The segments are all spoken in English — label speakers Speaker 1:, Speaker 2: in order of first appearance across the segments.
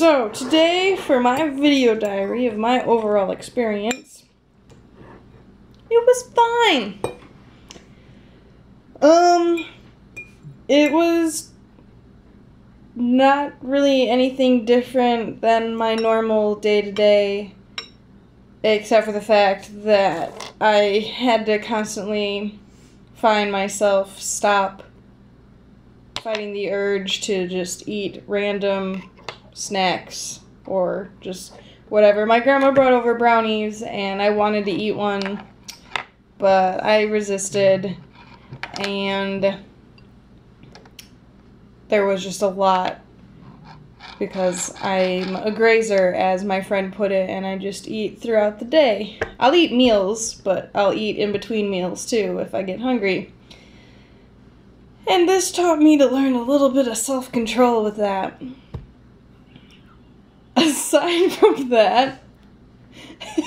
Speaker 1: So, today, for my video diary of my overall experience, it was fine. It was not really anything different than my normal day-to-day, except for the fact that I had to constantly find myself stop fighting the urge to just eat random snacks or just whatever. My grandma brought over brownies and I wanted to eat one, but I resisted, and there was just a lot because I'm a grazer, as my friend put it, and I just eat throughout the day. I'll eat meals, but I'll eat in between meals too if I get hungry. And this taught me to learn a little bit of self-control with that. Aside from that,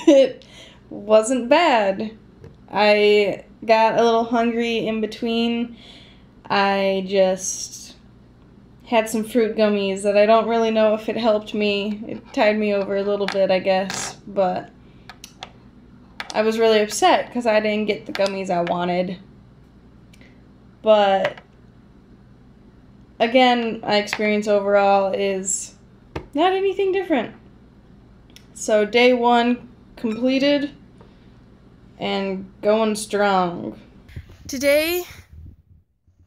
Speaker 1: it wasn't bad. I got a little hungry in between. I just had some fruit gummies that I don't really know if it helped me. It tied me over a little bit, I guess, but I was really upset because I didn't get the gummies I wanted. But again, my experience overall is not anything different. So day 1 completed and going strong. Today,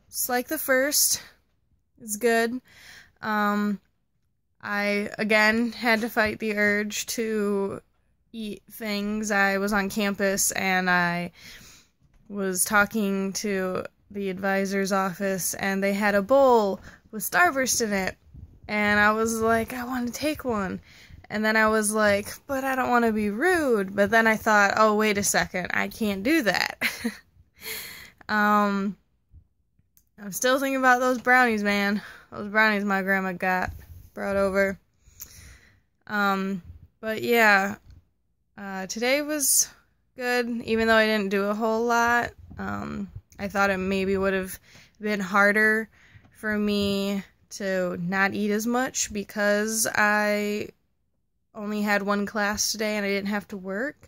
Speaker 1: it's like the first. It's good. I, again, had to fight the urge to eat things. I was on campus and I was talking to the advisor's office and they had a bowl with Starburst in it. And I was like, I want to take one. And then I was like, but I don't want to be rude. But then I thought, oh, wait a second, I can't do that. I'm still thinking about those brownies, man. Those brownies my grandma brought over. But yeah, today was good, even though I didn't do a whole lot. I thought it maybe would have been harder for me to not eat as much because I only had one class today and I didn't have to work.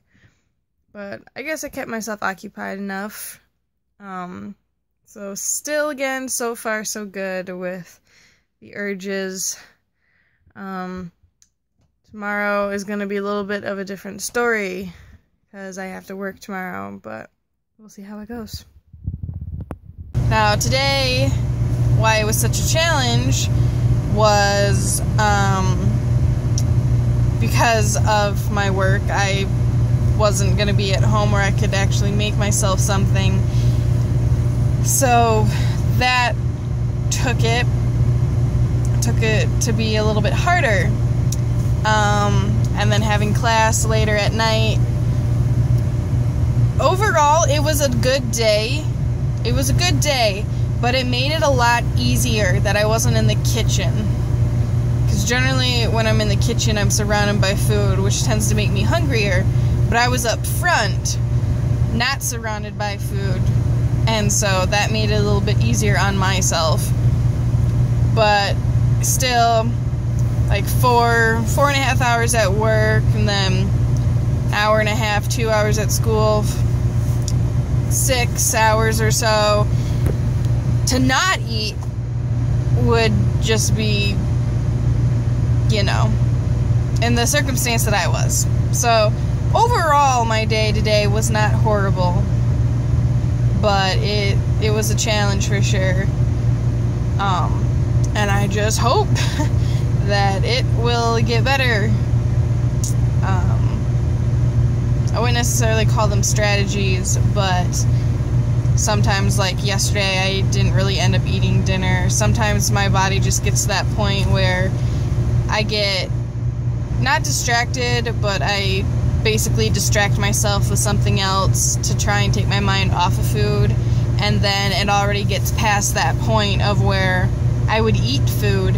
Speaker 1: But I guess I kept myself occupied enough. So still, again, so far so good with the urges. Tomorrow is going to be a little bit of a different story because I have to work tomorrow, but we'll see how it goes. Now today, why it was such a challenge was because of my work. I wasn't going to be at home where I could actually make myself something. So that took it to be a little bit harder. And then having class later at night. Overall, it was a good day. It was a good day, but it made it a lot easier that I wasn't in the kitchen. Because generally, when I'm in the kitchen, I'm surrounded by food, which tends to make me hungrier. But I was up front, not surrounded by food. And so that made it a little bit easier on myself. But still, like 4.5 hours at work, and then hour and a half, 2 hours at school, 6 hours or so. To not eat would just be, you know, in the circumstance that I was. So overall, my day today was not horrible. But it was a challenge for sure. And I just hope that it will get better. I wouldn't necessarily call them strategies, but sometimes, like yesterday, I didn't really end up eating dinner. Sometimes my body just gets to that point where I get not distracted, but I basically distract myself with something else to try and take my mind off of food, and then it already gets past that point of where I would eat food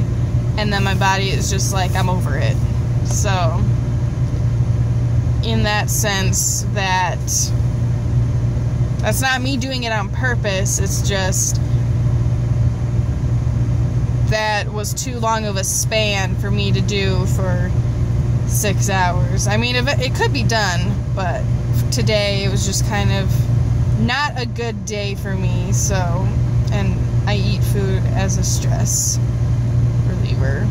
Speaker 1: and then my body is just like, I'm over it. So in that sense, that's not me doing it on purpose, it's just that was too long of a span for me to do for 6 hours. I mean, it could be done, but today it was just kind of not a good day for me, so, and I eat food as a stress reliever.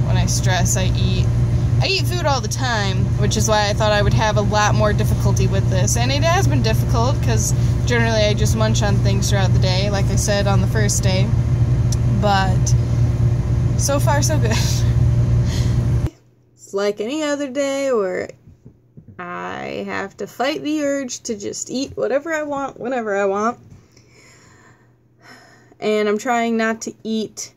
Speaker 1: When I stress, I eat food all the time, which is why I thought I would have a lot more difficulty with this, and it has been difficult, because generally I just munch on things throughout the day, like I said on the first day, but so far so good. It's like any other day where I have to fight the urge to just eat whatever I want, whenever I want, and I'm trying not to eat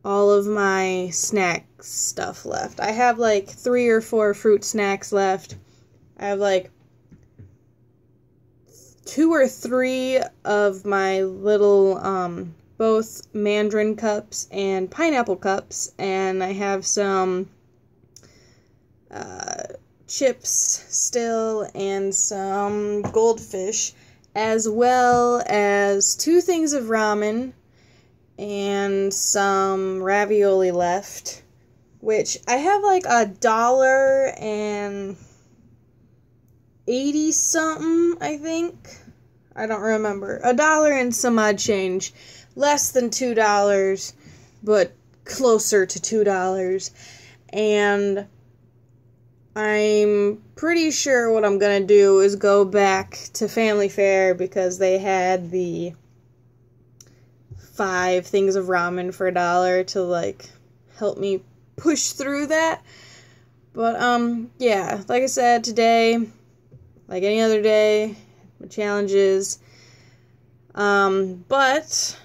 Speaker 1: all of my snack stuff left. I have like 3 or 4 fruit snacks left. I have like 2 or 3 of my little both mandarin cups and pineapple cups, and I have some chips still and some goldfish, as well as 2 things of ramen and some ravioli left, which I have like $1.80 something, I think. I don't remember. $1 and some odd change. Less than $2, but closer to $2. And I'm pretty sure what I'm gonna do is go back to Family Fare because they had the 5 things of ramen for $1 to, like, help me push through that. But, yeah, like I said, today, like any other day, my challenges, but,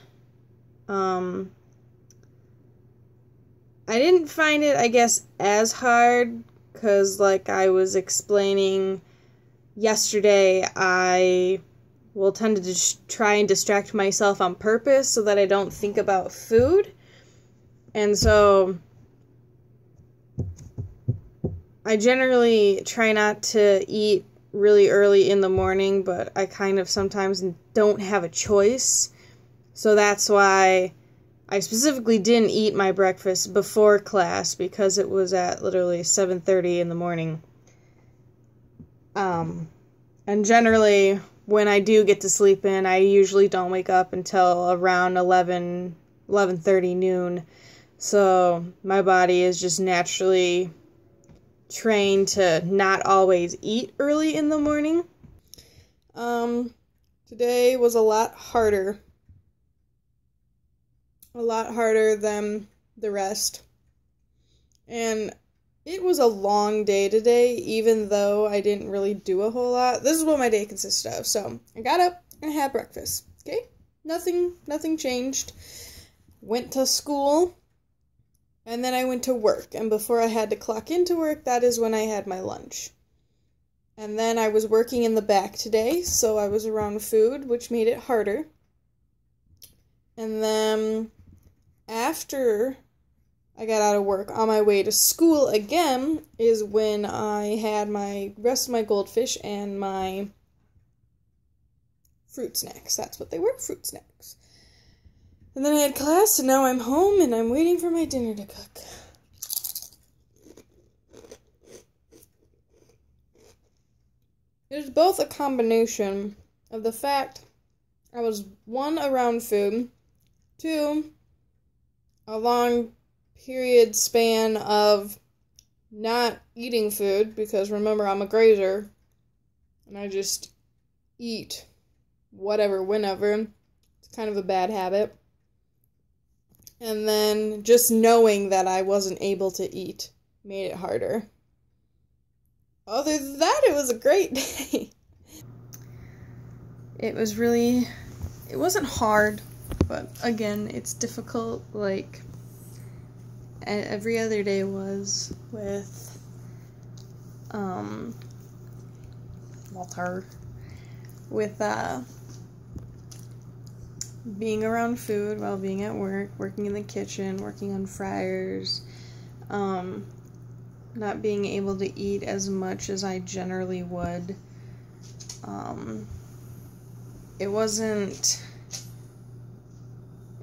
Speaker 1: I didn't find it, I guess, as hard, because, like I was explaining yesterday, I will tend to just try and distract myself on purpose so that I don't think about food. And so I generally try not to eat really early in the morning, but I kind of sometimes don't have a choice. So that's why I specifically didn't eat my breakfast before class, because it was at literally 7:30 in the morning. And generally, when I do get to sleep in, I usually don't wake up until around 11:30 noon. So my body is just naturally trained to not always eat early in the morning. Today was a lot harder. A lot harder than the rest. And it was a long day today, even though I didn't really do a whole lot. This is what my day consisted of. So, I got up and had breakfast. Okay? Nothing changed. Went to school, and then I went to work. And before I had to clock into work, that is when I had my lunch. And then I was working in the back today, so I was around food, which made it harder. And then after I got out of work, on my way to school again, is when I had my rest of my goldfish and my fruit snacks. That's what they were, fruit snacks. And then I had class, and now I'm home, and I'm waiting for my dinner to cook. It is both a combination of the fact I was, 1, around food, 2, a long period span of not eating food, because remember, I'm a grazer, and I just eat whatever, whenever. It's kind of a bad habit. And then just knowing that I wasn't able to eat made it harder. Other than that, it was a great day. It wasn't hard, but again, it's difficult, like every other day was, with Walter, with being around food while being at work, working in the kitchen, working on fryers, not being able to eat as much as I generally would. It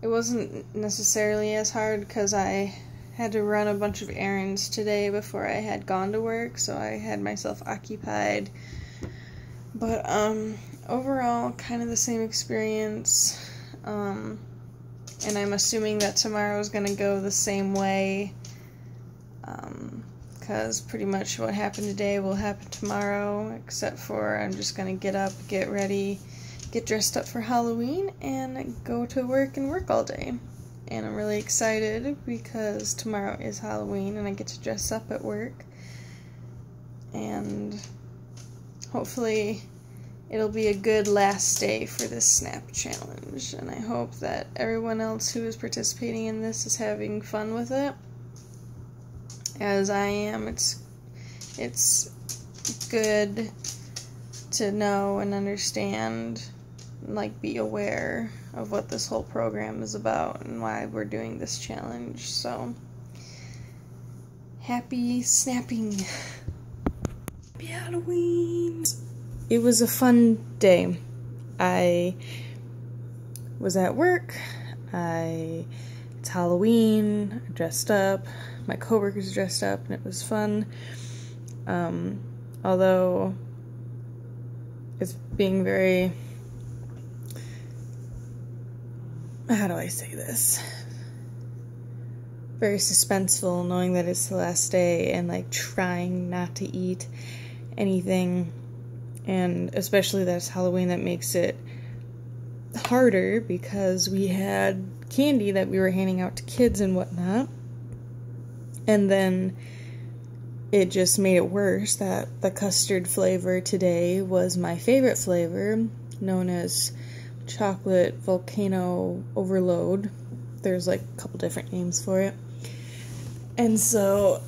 Speaker 1: it wasn't necessarily as hard because I had to run a bunch of errands today before I had gone to work, so I had myself occupied. But overall, kind of the same experience. And I'm assuming that tomorrow is going to go the same way, because pretty much what happened today will happen tomorrow, except for I'm just going to get up, get ready, get dressed up for Halloween, and go to work and work all day. And I'm really excited because tomorrow is Halloween and I get to dress up at work. And hopefully it'll be a good last day for this Snap challenge. And I hope that everyone else who is participating in this is having fun with it, as I am. It's good to know and understand, like, be aware of what this whole program is about and why we're doing this challenge. So, happy snapping. Happy Halloween. It was a fun day. I was at work. It's Halloween. I dressed up. My coworkers dressed up, and it was fun. Although it's being very, how do I say this? Very suspenseful, knowing that it's the last day and, like, trying not to eat anything. And especially that it's Halloween, that makes it harder because we had candy that we were handing out to kids and whatnot. And then it just made it worse that the custard flavor today was my favorite flavor, known as chocolate volcano overload. There's like a couple different names for it. And so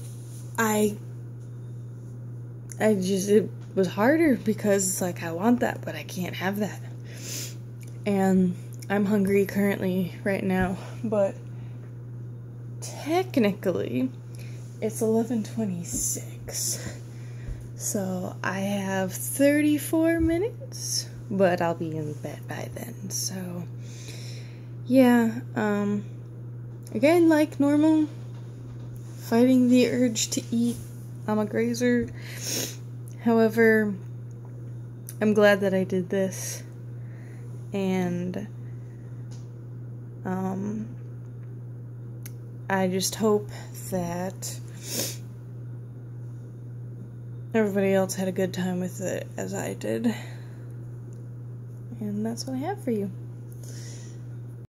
Speaker 1: it was harder because it's like, I want that, but I can't have that. And I'm hungry currently right now, but technically it's 11:26. So I have 34 minutes, but I'll be in bed by then. So yeah, again, like normal, fighting the urge to eat. I'm a grazer. However, I'm glad that I did this, and I just hope that everybody else had a good time with it as I did. And that's what I have for you.